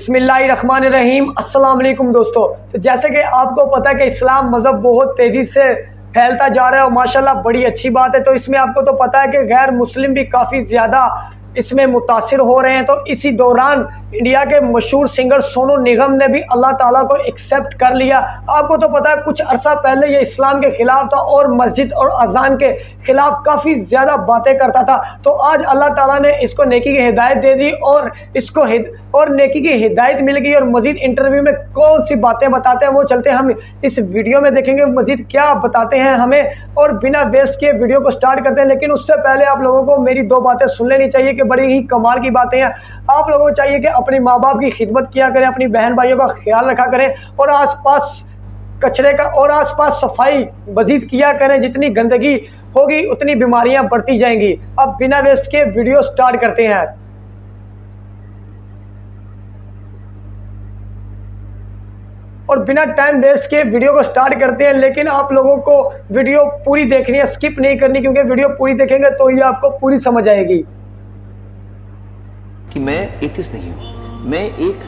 बिस्मिल्लाहिर्रहमानिर्रहीम। अस्सलाम वालेकुम दोस्तों। तो जैसे कि आपको पता है कि इस्लाम मज़हब बहुत तेज़ी से फैलता जा रहा है और माशाल्लाह बड़ी अच्छी बात है। तो इसमें आपको तो पता है कि गैर मुस्लिम भी काफ़ी ज़्यादा इसमें मुतासिर हो रहे हैं। तो इसी दौरान इंडिया के मशहूर सिंगर सोनू निगम ने भी अल्लाह ताला को एक्सेप्ट कर लिया। आपको तो पता है कुछ अरसा पहले ये इस्लाम के ख़िलाफ़ था और मस्जिद और अजान के ख़िलाफ़ काफ़ी ज़्यादा बातें करता था। तो आज अल्लाह ताला ने इसको नेकी की हिदायत दे दी और इसको नेकी की हिदायत मिल गई। और मज़ीद इंटरव्यू में कौन सी बातें बताते हैं वो चलते हम इस वीडियो में देखेंगे मज़ीद क्या बताते हैं हमें। और बिना वेस्ट किए वीडियो को स्टार्ट करते हैं, लेकिन उससे पहले आप लोगों को मेरी दो बातें सुन लेनी चाहिए कि बड़ी ही कमाल की बातें हैं। आप लोगों को चाहिए कि अपने माँ बाप की खिदमत किया करें, अपनी बहन भाइयों का ख्याल रखा करें और आसपास कचरे का और आसपास सफाई मज़ीद किया करें। जितनी गंदगी होगी उतनी बीमारियां बढ़ती जाएंगी। अब बिना वेस्ट के वीडियो स्टार्ट करते हैं। और बिना टाइम वेस्ट के वीडियो को स्टार्ट करते हैं, लेकिन आप लोगों को वीडियो पूरी देखनी है, स्किप नहीं करनी, क्योंकि वीडियो पूरी देखेंगे तो ये आपको पूरी समझ आएगी। कि मैं एथिस्ट नहीं हूँ, मैं एक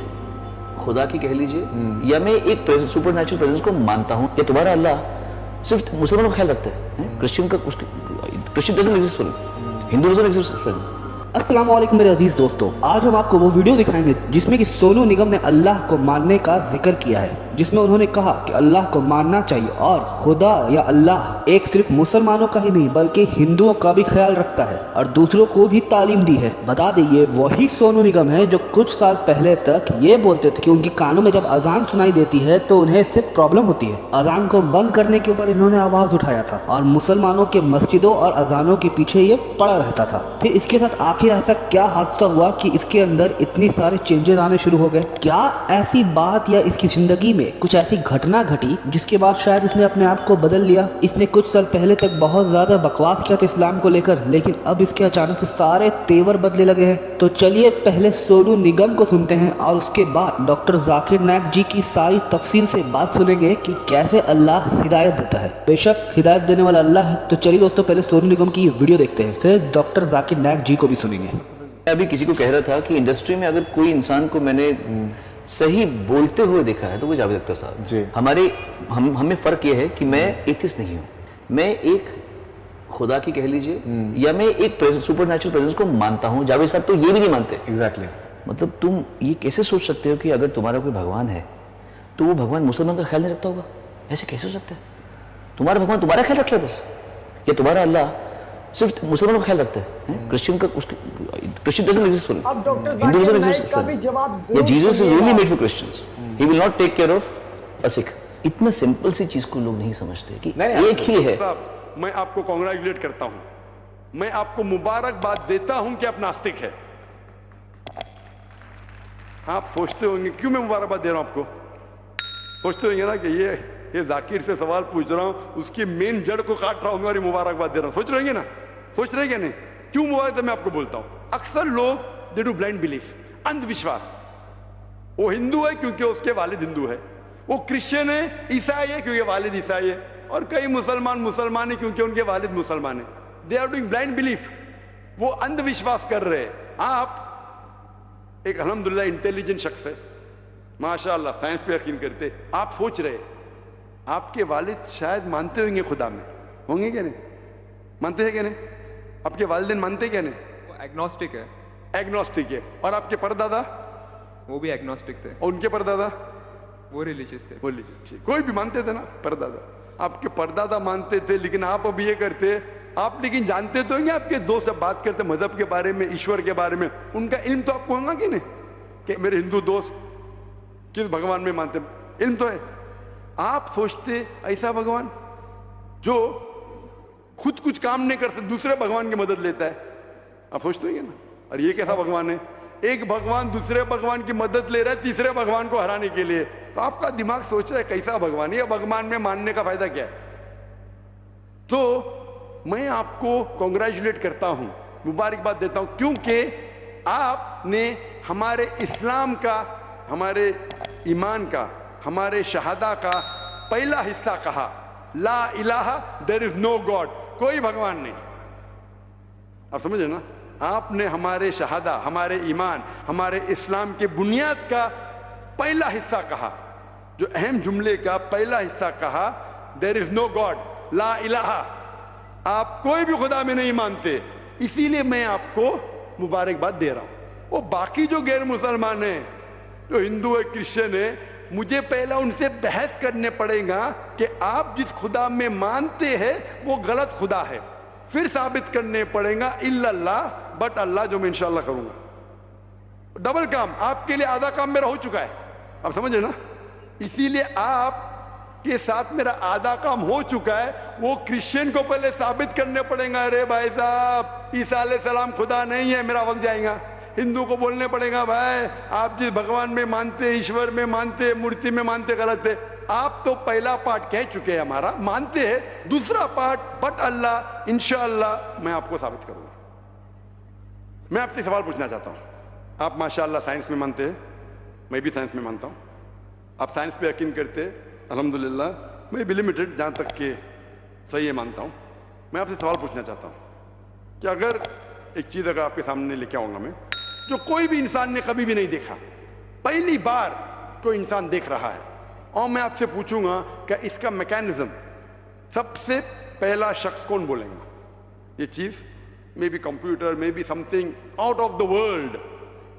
खुदा की कह लीजिए या मैं एक सुपर नेचुरल प्रेजेंस को मानता हूँ कि तुम्हारा अल्लाह सिर्फ मुसलमानों का ख्याल रखता है। Christian doesn't exist for him, Hindu doesn't exist for him. अस्सलाम वालेकुम मेरे अजीज दोस्तों, आज हम आपको वो वीडियो दिखाएंगे जिसमें कि सोनू निगम ने अल्लाह को मानने का जिक्र किया है, जिसमें उन्होंने कहा कि अल्लाह को मानना चाहिए और खुदा या अल्लाह एक सिर्फ मुसलमानों का ही नहीं बल्कि हिंदुओं का भी ख्याल रखता है और दूसरों को भी तालीम दी है। बता दें ये वही सोनू निगम है जो कुछ साल पहले तक ये बोलते थे कि उनके कानों में जब अजान सुनाई देती है तो उन्हें इससे प्रॉब्लम होती है। अजान को बंद करने के ऊपर इन्होंने आवाज उठाया था और मुसलमानों के मस्जिदों और अजानों के पीछे ये पड़ा रहता था। फिर इसके साथ आखिर ऐसा क्या हादसा हुआ कि इसके अंदर इतनी सारे चेंजेस आने शुरू हो गए? क्या ऐसी बात या इसकी जिंदगी में कुछ ऐसी घटना घटी जिसके बाद शायद इसने अपने आप को बदल लिया? इसने कुछ साल पहले तक बहुत ज्यादा बकवास किया था इस्लाम को लेकर, लेकिन अब इसके अचानक से सारे तेवर बदले लगे हैं। तो चलिए पहले सोनू निगम को सुनते हैं और उसके बाद डॉक्टर जाकिर नायक जी की सारी तफसील से बात सुनेंगे कि कैसे अल्लाह हिदायत देता है। बेशक हिदायत देने वाला अल्लाह है। तो चलिए दोस्तों पहले सोनू निगम की वीडियो देखते हैं, फिर डॉक्टर जाकिर नायक जी को भी सुनेंगे। मैं अभी किसी को कह रहा था कि इंडस्ट्री में अगर कोई इंसान को मैंने सही बोलते हुए देखा है तो वो जावेद अख्तर साहब जी। हमें फर्क ये है कि मैं एथिस्ट नहीं हूँ, मैं एक खुदा की कह लीजिए या मैं एक सुपर नेचुरल प्रेजेंस को मानता हूँ। जावेद साहब तो ये भी नहीं मानते। एग्जैक्टली मतलब तुम ये कैसे सोच सकते हो कि अगर तुम्हारा कोई भगवान है तो वो भगवान मुसलमान का ख्याल नहीं रखता होगा? ऐसे कैसे हो सकता है? तुम्हारा भगवान तुम्हारा ख्याल रख ले बस, या तुम्हारा अल्लाह सिर्फ मुसलमानों का ख्याल रखता है? Christian doesn't exist for him, Hindu doesn't exist for him, या Jesus is only made for Christians, he will not take care of a Sikh. इतना सिंपल सी चीज को लोग नहीं समझते कि एक ही है। मैं आपको कांग्रेचुलेट करता हूं, मैं आपको मुबारकबाद देता हूं कि आप नास्तिक है। आप सोचते होंगे क्यों मैं मुबारकबाद दे रहा हूं आपको? सोचते होंगे ना कि ये जाकिर से सवाल पूछ रहा हूं, उसकी मेन जड़ को काट रहा हूं और ये मुबारकबाद दे रहा हूं। सोच रहे हैं ना? सोच रहे हैं नहीं? क्यों मुबारक? मैं आपको बोलता हूं, अक्सर लोग दे डू ब्लाइंड बिलीफ, अंधविश्वास। वो हिंदू है क्योंकि उसके वालिद हिंदू है, वो क्रिश्चियन है, ईसाई है क्योंकि वालिद ईसाई है, और कई मुसलमान है क्योंकि उनके वालिद मुसलमान है। They are doing blind belief, वो अंधविश्वास कर रहे हैं। आप एक अल्हम्दुलिल्लाह इंटेलिजेंट शख्स है, माशाअल्लाह, साइंस पे यकीन करते। आप सोच रहे आपके वालिद शायद मानते होंगे खुदा में, होंगे क्या नहीं? मानते हैं क्या नहीं? आपके वालिदैन मानते क्या नहीं? वो एग्नोस्टिक है। एग्नोस्टिक है। और आपके परदादा? वो भी एग्नोस्टिक थे। और उनके परदादा? वो रिलीजियस थे। वो रिलीजियस, कोई भी मानते थे ना परदादा। आपके परदादा मानते थे, लेकिन आप अब ये करते आप, लेकिन जानते तो होंगे आपके दोस्त जब बात करते मजहब के बारे में, ईश्वर के बारे में, उनका इल्म तो आपको होगा कि नहीं कि मेरे हिंदू दोस्त किस भगवान में मानते? इल्म तो है। आप सोचते ऐसा भगवान जो खुद कुछ काम नहीं कर सकता, दूसरे भगवान की मदद लेता है? आप सोचते होंगे ना? और ये कैसा भगवान है? एक भगवान दूसरे भगवान की मदद ले रहा है तीसरे भगवान को हराने के लिए। तो आपका दिमाग सोच रहा है कैसा भगवान है, ये भगवान में मानने का फायदा क्या है? तो मैं आपको कांग्रेचुलेट करता हूं, मुबारकबाद देता हूं, क्योंकि आपने हमारे इस्लाम का, हमारे ईमान का, हमारे शहादा का पहला हिस्सा कहा, ला इलाहा, देयर इज नो गॉड, कोई भगवान नहीं। आप समझे ना? आपने हमारे शहादा, हमारे ईमान, हमारे इस्लाम के बुनियाद का पहला हिस्सा कहा, जो अहम जुमले का पहला हिस्सा कहा, देयर इज नो गॉड, ला इलाहा, आप कोई भी खुदा में नहीं मानते, इसीलिए मैं आपको मुबारकबाद दे रहा हूं। वो बाकी जो गैर मुसलमान हैं, जो हिंदू है, क्रिश्चियन है, मुझे पहला उनसे बहस करने पड़ेगा कि आप जिस खुदा में मानते हैं वो गलत खुदा है, फिर साबित करने पड़ेगा इल्लल्लाह, बट अल्लाह जो मैं इंशाअल्लाह करूंगा। डबल काम, आपके लिए आधा काम मेरा हो चुका है, आप समझ रहे ना, इसीलिए आप के साथ मेरा आधा काम हो चुका है, वो क्रिश्चियन को पहले साबित करने पड़ेगा, अरे भाई साहब ईसा अलैहिस्सलाम खुदा नहीं है, मेरा वक्त जाएगा। हिंदू को बोलने पड़ेगा, भाई आप जिस भगवान में मानते, ईश्वर में मानते, मूर्ति में मानते, गलत है। आप तो पहला पार्ट कह चुके हैं हमारा, मानते हैं, दूसरा पार्ट बट अल्लाह, इंशाअल्लाह मैं आपको साबित करूंगा। मैं आपसे सवाल पूछना चाहता हूं, आप माशाअल्लाह साइंस में मानते हैं, मैं भी साइंस में मानता हूं, आप साइंस पे यकीन करते हैं, अल्हम्दुलिल्लाह, मैं भी लिमिटेड जहां तक के सही है मानता हूं। मैं आपसे सवाल पूछना चाहता हूं कि अगर एक चीज अगर आपके सामने लेके आऊंगा मैं, जो कोई भी इंसान ने कभी भी नहीं देखा, पहली बार कोई इंसान देख रहा है, और मैं आपसे पूछूंगा कि इसका मैकेनिज्म, सबसे पहला शख्स कौन बोलेगा? ये चीज may be computer, may be something out of the world,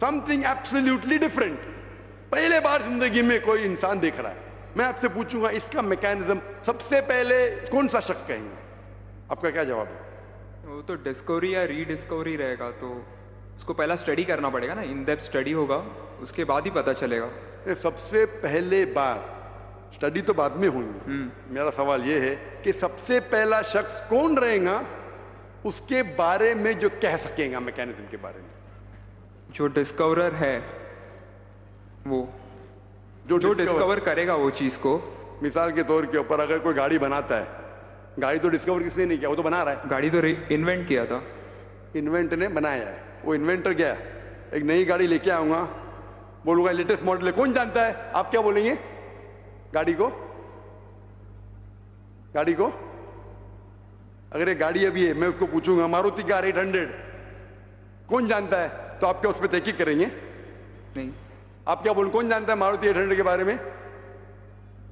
something absolutely different, पहले बार जिंदगी में कोई इंसान देख रहा है। मैं आपसे पूछूंगा इसका मैकेनिज्म सबसे पहले कौन सा शख्स कहेंगे? आपका क्या जवाब है? वो तो डिस्कवरी या रीडिस्कवरी रहेगा, तो उसको पहला स्टडी करना पड़ेगा ना, इन डेप्थ स्टडी होगा, उसके बाद ही पता चलेगा। ये सबसे पहले बार, स्टडी तो बाद में हुई। मेरा सवाल ये है कि सबसे पहला शख्स कौन रहेगा उसके बारे में जो कह सकेगा मैकेनिज्म के बारे में? जो डिस्कवरर है, वो जो डिस्कवर करेगा वो चीज को। मिसाल के तौर के ऊपर अगर कोई गाड़ी बनाता है, गाड़ी तो डिस्कवर किसने नहीं किया, वो तो बना रहा है। गाड़ी तो इन्वेंट किया था, इन्वेंट ने बनाया है, वो इन्वेंटर क्या है? एक नई गाड़ी लेके आऊंगा, बोलूंगा लेटेस्ट मॉडल है, कौन जानता है? आप क्या बोलेंगे? गाड़ी को, गाड़ी को अगर एक गाड़ी अभी है, मैं उसको पूछूंगा मारुति कार 800 कौन जानता है, तो आप क्या उस पर तहकीक करेंगे? नहीं। आप क्या बोल, कौन जानता है मारुति 800 के बारे में?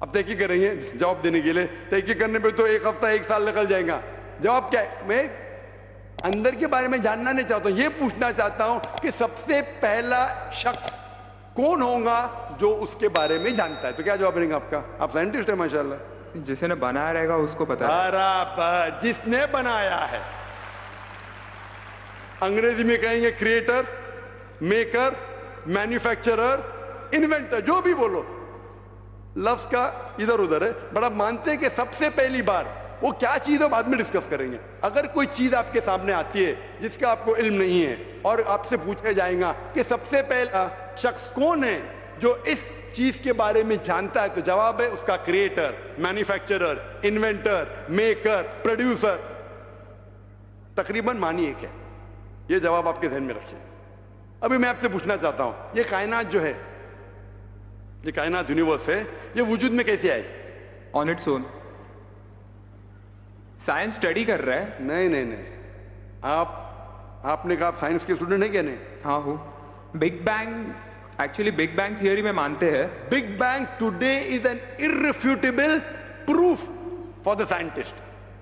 अब तहकीक करेंगे जवाब देने के लिए, तहकीक करने पे तो एक हफ्ता एक साल निकल जाएगा। जवाब क्या है? मैं अंदर के बारे में जानना नहीं चाहता हूं, ये पूछना चाहता हूं कि सबसे पहला शख्स कौन होगा जो उसके बारे में जानता है। तो क्या जवाब रहेगा आपका? आप साइंटिस्ट है माशाल्लाह। जिसने बनाया रहेगा उसको पता है। बराबर, जिसने बनाया है। अंग्रेजी में कहेंगे क्रिएटर, मेकर, मैन्युफैक्चरर, इन्वेंटर, जो भी बोलो, लफ्ज का इधर उधर है, बड़ा मानते हैं कि सबसे पहली बार वो क्या चीज है बाद में डिस्कस करेंगे। अगर कोई चीज आपके सामने आती है जिसका आपको इल्म नहीं है और आपसे पूछा जाएगा कि सबसे पहला शख्स कौन है जो इस चीज के बारे में जानता है, तो जवाब है उसका creator, manufacturer, inventor, maker, producer. तकरीबन मानी एक है। ये जवाब आपके ध्यान में रखिए। अभी मैं आपसे पूछना चाहता हूं, ये कायनात जो है, ये कायनात यूनिवर्स है, ये वजूद में कैसे आई? On its own. Science study कर रहा है। नहीं नहीं नहीं, आपने कहा आप साइंस के स्टूडेंट हैं क्या? नहीं। हाँ हूँ। Big bang, actually big bang theory में मानते हैं। Big bang today is an irrefutable proof for the scientist.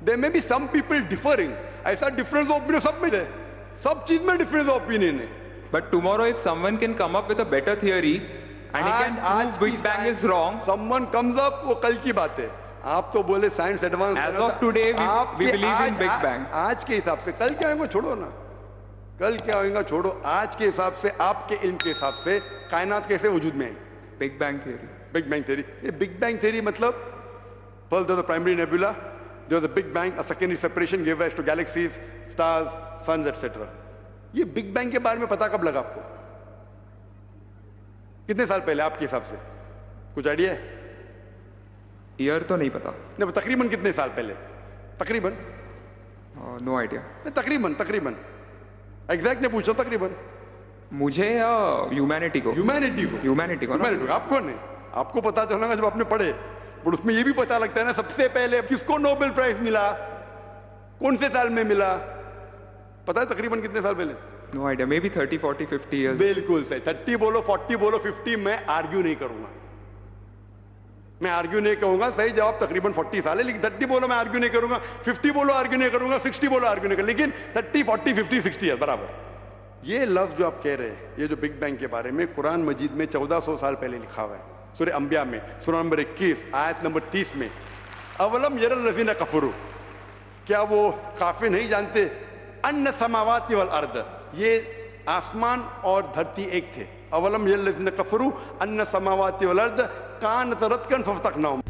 There may be some people differing, ऐसा डिफरेंस ऑफ ओपिनियन सब में है, सब चीज में डिफरेंस ऑफ ओपिनियन है। But tomorrow if someone can come up with a better theory and he can prove big bang is wrong, someone comes up, वो कल की बात है। आप तो बोले science advance, age of today we believe in big bang. आज के हिसाब से, कल क्या होगा छोड़ो ना, कल क्या होगा छोड़ो, आज के हिसाब से, आपके इल्म के हिसाब से कायनात कैसे वजूद में है? Big bang theory. Big bang theory. ये बिग बैंग थियरी मतलब first there was the primary nebula, there was a big bang, a secondary separation give rise to galaxies, stars, suns etcetera. ये बिग बैंग के बारे में पता कब लगा आपको? कितने साल पहले आपके हिसाब से? कुछ आइडिया है? ईयर तो नहीं पता। नहीं, तकरीबन कितने साल पहले? तकरीबन नो आइडिया। तकरीबन तकरीबन एग्जैक्ट नहीं पूछो, तकरीबन। मुझे या ह्यूमैनिटी को? ह्यूमैनिटी को। ह्यूमैनिटी को। आपको नहीं, आपको पता चलेगा जब आपने पढ़े, पर उसमें यह भी पता लगता है ना सबसे पहले किसको नोबेल प्राइज मिला, कौन से साल में मिला, पता है तकरीबन कितने साल पहले? No idea, maybe 30, 40, 50 years. बिल्कुल सही, 30 बोलो, 40 बोलो, 50, मैं आर्ग्यू नहीं करूंगा, मैं आर्ग्यू नहीं कहूंगा। सही जवाब तकरीबन 40 साल है, लेकिन 30 बोलो मैं आर्ग्यू नहीं करूंगा, 50 बोलो आर्ग्यू नहीं करूंगा, 60 बोलो आर्ग्यू नहीं करूंगा, लेकिन 30, 40, 50, 60 ईयर बराबर। ये लफ्ज जो आप कह रहे हैं, ये जो बिग बैंग के बारे में कुरान मजीद में 1400 साल पहले लिखा हुआ है, सूरह अंबिया में, सूरह नंबर 21 आयत नंबर 30 में, अवलम यरल लज़ीना कफरू, क्या वो काफिर नहीं जानते, अन्न समावाति वल अर्द, ये आसमान और धरती एक थे, अवलम यरल लज़ीना कफरू अन्न समावाति वल अर्द कानत रत्कन फफ्तकनाहुम।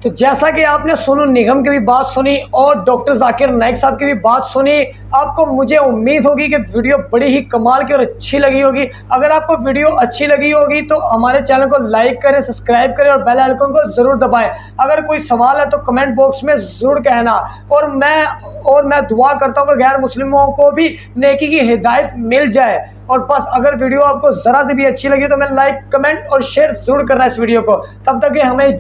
तो जैसा कि आपने सोनू निगम की भी बात सुनी और डॉक्टर जाकिर नाइक साहब की भी बात सुनी, आपको मुझे उम्मीद होगी कि वीडियो बड़ी ही कमाल की और अच्छी लगी होगी। अगर आपको वीडियो अच्छी लगी होगी तो हमारे चैनल को लाइक करें, सब्सक्राइब करें और बेल आइकन को ज़रूर दबाएं। अगर कोई सवाल है तो कमेंट बॉक्स में ज़रूर कहना। और मैं दुआ करता हूँ कि गैर मुस्लिमों को भी नेकी की हिदायत मिल जाए। और बस अगर वीडियो आपको ज़रा से भी अच्छी लगी तो मैं लाइक, कमेंट और शेयर ज़रूर करना इस वीडियो को। तब तक कि हमें